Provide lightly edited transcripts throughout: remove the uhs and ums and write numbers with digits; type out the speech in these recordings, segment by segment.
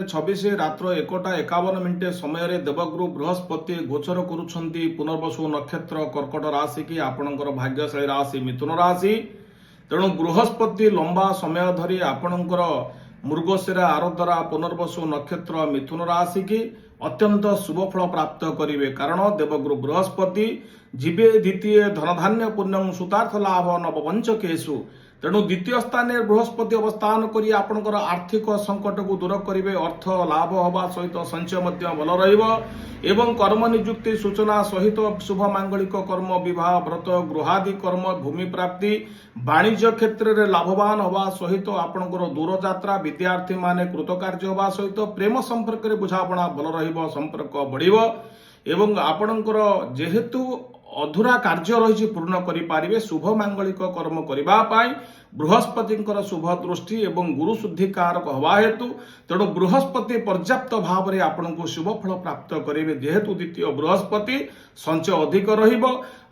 26 रात्र 1:51 समय देवगुरु बृहस्पति गोचर करुछंती पुनर्वसु नक्षत्र कर्कट राशि की आपणकर भाग्यशाली राशि मिथुन राशि। तेणु बृहस्पति लंबा समय धरी आपणकर मृगशिरा आरद्रा पुनर्वसु नक्षत्र मिथुन राशि की अत्यंत शुभ फल प्राप्त करेंगे। कारण देवगुरु बृहस्पति जीवे द्वितीय धनधान्य पुण्यम सुतार्थ लाभ नवपंचकेशु। तेणु द्वितीय स्थान में बृहस्पति अवस्थान करी आपणकर आर्थिक संकट को दूर करेंगे। अर्थ लाभ हवा सहित संचय भल रहिब। कर्म नियुक्ति सूचना सहित शुभ मांगलिक कर्म विवाह व्रत गृहादि कर्म भूमि प्राप्ति वाणिज्य क्षेत्र में लाभवान हवा सहित आपणकर दूर यात्रा विद्यार्थी माने कृतकार्य हवा सहित प्रेम संपर्क में बुझापणा भल रहिब। संपर्क बढ़िबो एवं आपणकर जेहेतु अधूरा कार्य रही पूर्ण करें। शुभ मांगलिक कर्म करने बृहस्पति शुभ दृष्टि एवं गुरु शुद्धि कारक हवा हेतु तेणु बृहस्पति पर्याप्त भाव में आपण को शुभ फल प्राप्त करेंगे। जेहेतु द्वितीय बृहस्पति संचय अधिक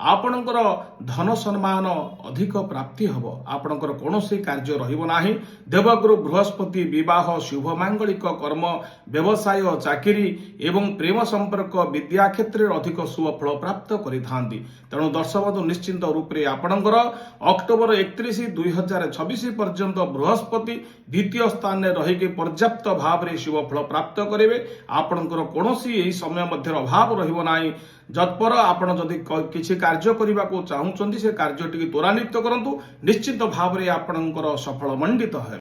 आपणकर धन सम्मान अधिक प्राप्ति हम। आपणकर कौन कार्य रहा। देवगुरु बृहस्पति विवाह शुभ मांगलिक कर्म व्यवसाय चाकरी एवं प्रेम संपर्क विद्या क्षेत्र में अधिक शुभ फल प्राप्त करें। तेणु दर्शक बंधु निश्चिंत रूप से आपणकर अक्टोबर 31, 2026 पर्यंत बृहस्पति द्वितीय स्थान में रही पर्याप्त भाव में शुभ फल प्राप्त करेंगे। आपणकर कौन समय मध्य अभाव रहा। जत्पर आपण जदि किसी कार्य करने को चाहते से कार्य त्वरान्वित करूँ। निश्चित भाव में आपणकर सफल मंडित है।